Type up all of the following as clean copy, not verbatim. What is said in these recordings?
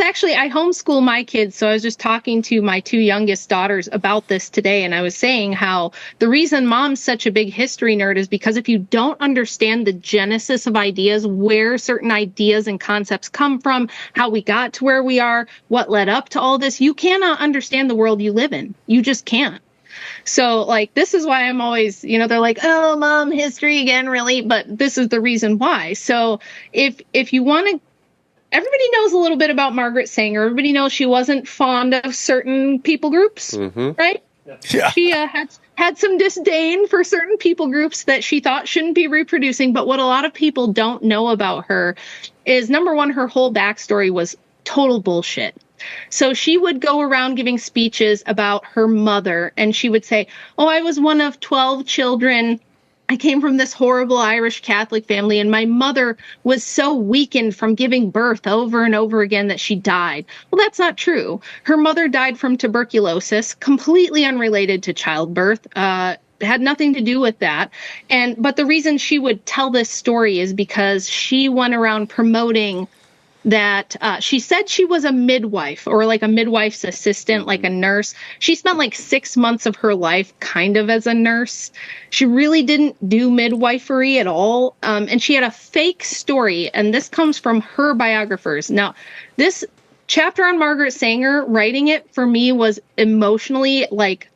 actually, I homeschool my kids, so I was just talking to my two youngest daughters about this today, and I was saying how the reason mom's such a big history nerd is because if you don't understand the genesis of ideas, where certain ideas and concepts come from, how we got to where we are, what led up to all this, you cannot understand the world you live in. You just can't. So, like, this is why I'm always, they're like, oh, Mom, history again, really? But this is the reason why. So if you want to, everybody knows a little bit about Margaret Sanger. Everybody knows she wasn't fond of certain people groups, right? Yeah. She had some disdain for certain people groups that she thought shouldn't be reproducing. But what a lot of people don't know about her is, number one, her whole backstory was total bullshit. So she would go around giving speeches about her mother, and she would say, oh, I was one of 12 children. I came from this horrible Irish Catholic family, and my mother was so weakened from giving birth over and over again that she died. Well, that's not true. Her mother died from tuberculosis, completely unrelated to childbirth. Had nothing to do with that. But the reason she would tell this story is because she went around promoting that she said she was a midwife, or like a midwife's assistant, like a nurse. She spent like 6 months of her life kind of as a nurse. She really didn't do midwifery at all. And she had a fake story, and this comes from her biographers. Now, this chapter on Margaret Sanger, writing it for me was emotionally like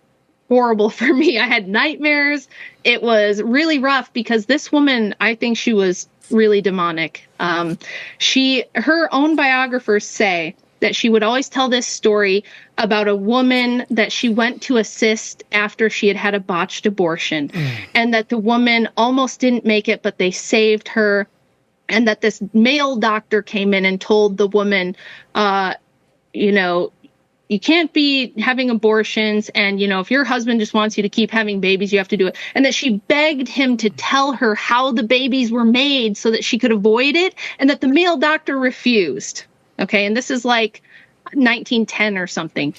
horrible for me. I had nightmares. It was really rough because this woman, I think she was really demonic. Her own biographers say that she would always tell this story about a woman that she went to assist after she had had a botched abortion, and that the woman almost didn't make it, but they saved her, and that this male doctor came in and told the woman, you can't be having abortions, and, if your husband just wants you to keep having babies, you have to do it. And that she begged him to tell her how the babies were made so that she could avoid it, and that the male doctor refused. Okay, and this is like 1910 or something.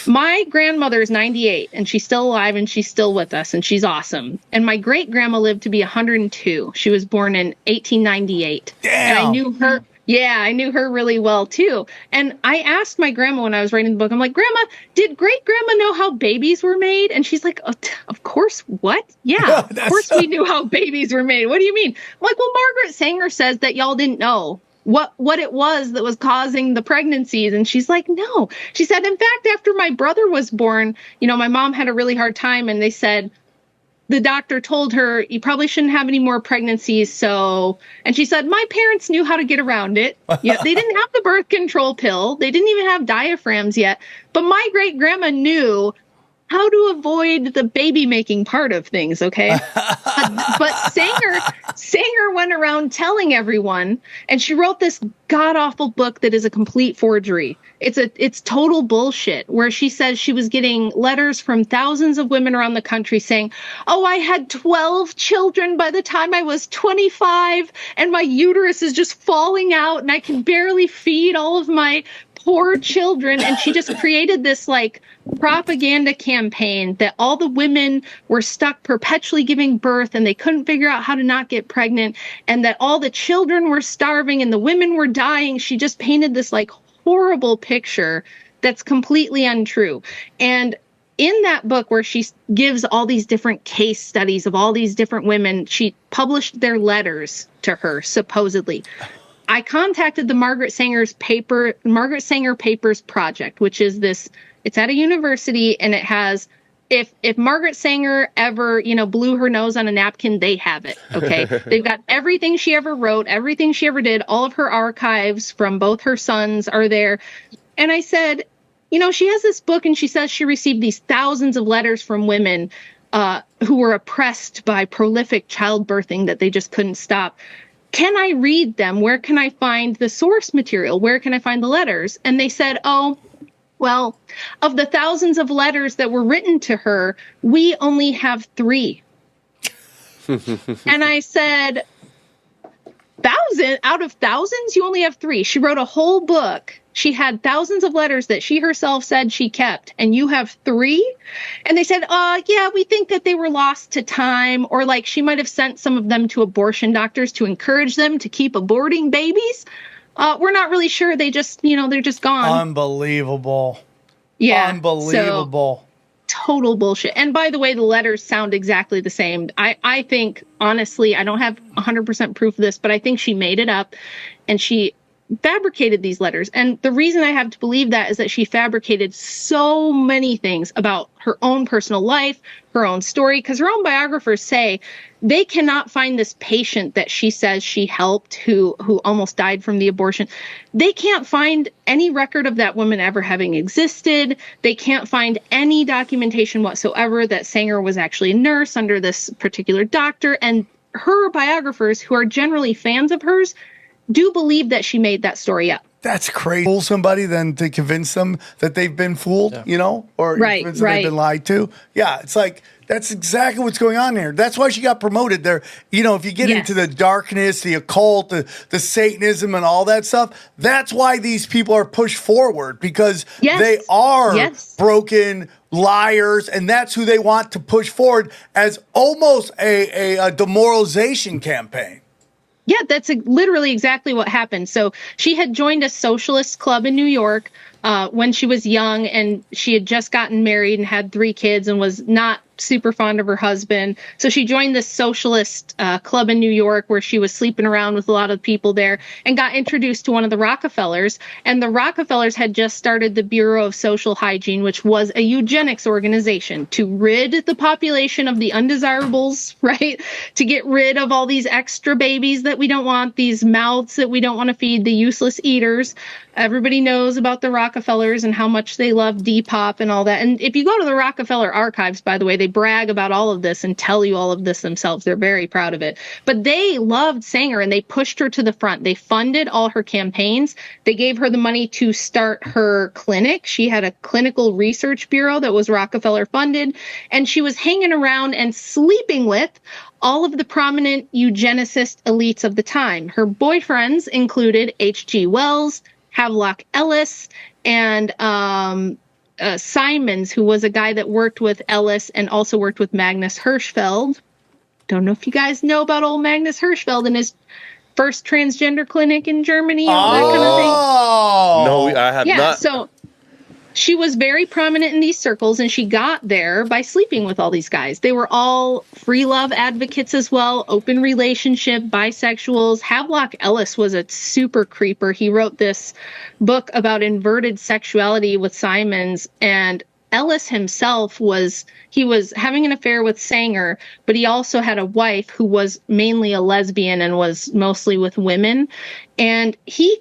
My grandmother is 98, and she's still alive, and she's still with us, and she's awesome. And my great-grandma lived to be 102. She was born in 1898. Damn. And I knew her. Yeah, I knew her really well, too. And I asked my grandma when I was writing the book, I'm like, Grandma, did great-grandma know how babies were made? And she's like, oh, of course, what? Yeah, of course we knew how babies were made. What do you mean? I'm like, well, Margaret Sanger says that y'all didn't know what it was that was causing the pregnancies. And she's like, no. She said, in fact, after my brother was born, my mom had a really hard time, and they said, the doctor told her, you probably shouldn't have any more pregnancies. And she said, my parents knew how to get around it. Yeah, they didn't have the birth control pill. They didn't even have diaphragms yet. But my great grandma knew how to avoid the baby making part of things. Okay. But Sanger went around telling everyone, and she wrote this god awful book that is a complete forgery. It's total bullshit, where she says she was getting letters from thousands of women around the country saying, oh, I had 12 children by the time I was 25, and my uterus is just falling out, and I can barely feed all of my poor children. And she just created this like propaganda campaign that all the women were stuck perpetually giving birth, and they couldn't figure out how to not get pregnant, and that all the children were starving and the women were dying. She just painted this like horrible picture that's completely untrue. And in that book, where she gives all these different case studies of all these different women, she published their letters to her, supposedly. I contacted the Margaret Sanger Papers Project, which is this, it's at a university, and it has, if Margaret Sanger ever, blew her nose on a napkin, they have it. Okay. They've got everything she ever wrote, everything she ever did, all of her archives from both her sons are there. And I said, she has this book, and she says she received these thousands of letters from women who were oppressed by prolific childbirthing that they just couldn't stop. Can I read them? Where can I find the source material? Where can I find the letters? And they said, oh, well, of the thousands of letters that were written to her, we only have 3. And I said, out of thousands, you only have 3. She wrote a whole book. She had thousands of letters that she herself said she kept, and you have 3? And they said, yeah, we think that they were lost to time, or like she might have sent some of them to abortion doctors to encourage them to keep aborting babies. We're not really sure. They just, they're just gone. Unbelievable. Yeah. Unbelievable. So, total bullshit. And by the way, the letters sound exactly the same. I think, honestly, I don't have 100% proof of this, but I think she made it up and she fabricated these letters. And the reason I have to believe that is that she fabricated so many things about her own personal life, her own story, because her own biographers say they cannot find this patient that she says she helped who almost died from the abortion. They can't find any record of that woman ever having existed. They can't find any documentation whatsoever that Sanger was actually a nurse under this particular doctor. And her biographers, who are generally fans of hers, do believe that she made that story up. That's crazy. Fool somebody then to convince them that they've been fooled, or convince them they've been lied to. Yeah, it's like, that's exactly what's going on here. That's why she got promoted there. If you get into the darkness, the occult, the Satanism and all that stuff, that's why these people are pushed forward, because they are broken liars, and that's who they want to push forward as almost a demoralization campaign. Yeah, that's literally exactly what happened. So she had joined a socialist club in New York when she was young, and she had just gotten married and had 3 kids and was not super fond of her husband. So she joined this socialist club in New York where she was sleeping around with a lot of people there and got introduced to one of the Rockefellers. And the Rockefellers had just started the Bureau of Social Hygiene, which was a eugenics organization to rid the population of the undesirables, right? To get rid of all these extra babies that we don't want, these mouths that we don't want to feed, the useless eaters. Everybody knows about the Rockefellers and how much they love Depop and all that. And if you go to the Rockefeller archives, by the way, they brag about all of this and tell you all of this themselves. They're very proud of it. But they loved Sanger and they pushed her to the front. They funded all her campaigns. They gave her the money to start her clinic. She had a clinical research bureau that was Rockefeller funded. And she was hanging around and sleeping with all of the prominent eugenicist elites of the time. Her boyfriends included H.G. Wells, Havelock Ellis, and Simons, who was a guy that worked with Ellis and also worked with Magnus Hirschfeld. Don't know if you guys know about old Magnus Hirschfeld and his first transgender clinic in Germany, all that kind of thing. No, I have not. Yeah, so she was very prominent in these circles, and she got there by sleeping with all these guys. They were all free love advocates as well, open relationship, bisexuals. Havelock Ellis was a super creeper. He wrote this book about inverted sexuality with Simons, and Ellis himself was having an affair with Sanger, but he also had a wife who was mainly a lesbian and was mostly with women. And he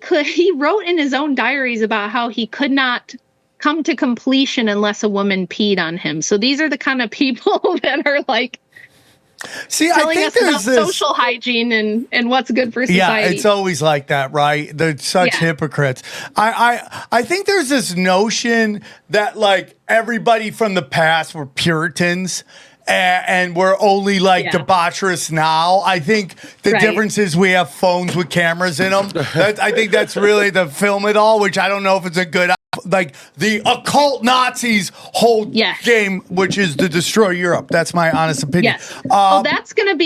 wrote in his own diaries about how he could not come to completion unless a woman peed on him. So these are the kind of people that are like telling us about social hygiene and what's good for society. Yeah, it's always like that, right? They're such hypocrites. I think there's this notion that like everybody from the past were Puritans and we're only like debaucherous now. I think the difference is we have phones with cameras in them. I think that's really the film it all, which I don't know if it's a good, like the occult Nazis whole game, which is to destroy Europe. That's my honest opinion. Yes. There's going to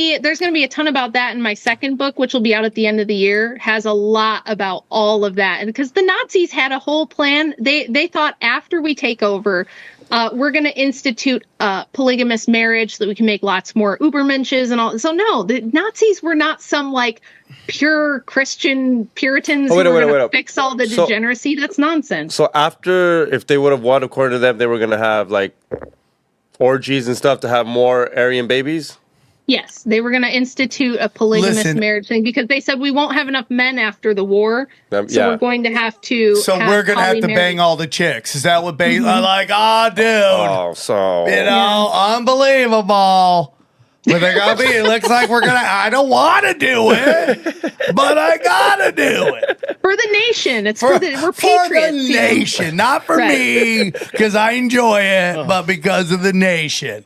be a ton about that in my second book, which will be out at the end of the year, has a lot about all of that. And because the Nazis had a whole plan, they thought after we take over, we're going to institute polygamous marriage so that we can make lots more Ubermenches and all. So no, the Nazis were not some like pure Christian Puritans who were going to fix all the degeneracy. That's nonsense. So after, if they would have won, according to them, they were going to have like orgies and stuff to have more Aryan babies? Yes, they were going to institute a polygamous marriage thing because they said we won't have enough men after the war, so we're going to have to. So we're going to have to bang all the chicks. Is that what they like? Oh, dude. Oh, so unbelievable. But they're gonna be. It looks like we're gonna. I don't want to do it, but I gotta do it for the nation. It's we're patriots. For the nation, not for me, because I enjoy it, but because of the nation.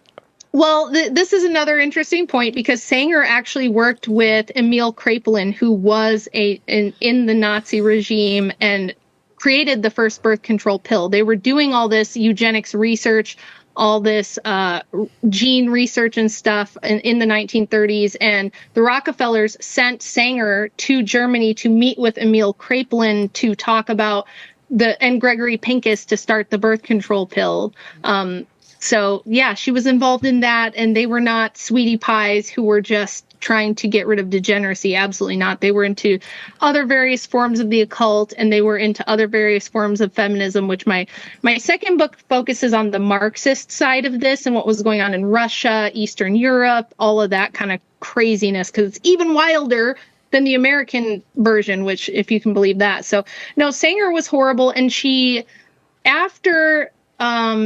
Well, this is another interesting point because Sanger actually worked with Emil Kraepelin, who was in the Nazi regime and created the first birth control pill. They were doing all this eugenics research all this gene research and stuff in the 1930s. And the Rockefellers sent Sanger to Germany to meet with Emil Kraepelin to talk about and Gregory Pincus to start the birth control pill. So yeah, she was involved in that, and they were not sweetie pies who were just trying to get rid of degeneracy. Absolutely not. They were into other various forms of the occult, and they were into other various forms of feminism, which my second book focuses on the Marxist side of this and what was going on in Russia, Eastern Europe, all of that kind of craziness, because it's even wilder than the American version, which, if you can believe that. So no, Sanger was horrible. And after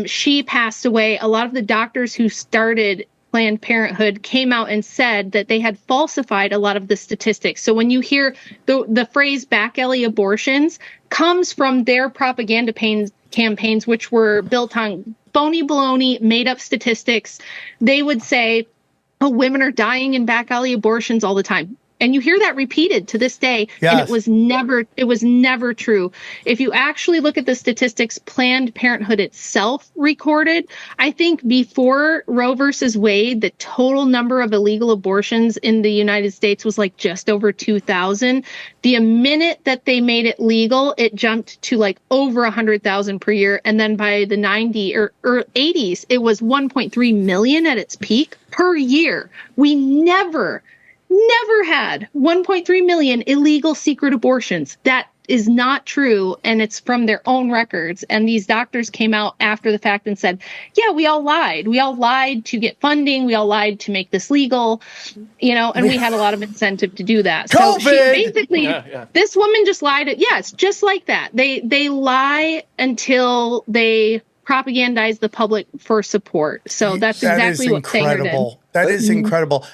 she passed away, a lot of the doctors who started Planned Parenthood came out and said that they had falsified a lot of the statistics. So when you hear the phrase back alley abortions, comes from their propaganda campaigns, which were built on phony baloney, made up statistics. They would say, oh, women are dying in back alley abortions all the time. And you hear that repeated to this day, yes. And it was never true. If you actually look at the statistics Planned Parenthood itself recorded, I think before Roe versus Wade, the total number of illegal abortions in the United States was like just over 2,000. The minute that they made it legal, it jumped to like over 100,000 per year. And then by the 90s or 80s, it was 1.3 million at its peak per year. We never had 1.3 million illegal secret abortions. That is not true, and it's from their own records. And these doctors came out after the fact and said, yeah, we all lied. We all lied to get funding. We all lied to make this legal, and we had a lot of incentive to do that. COVID. So she basically, this woman just lied. Yes, just like that. They lie until they propagandize the public for support. So that's exactly what Sanger did. That is incredible.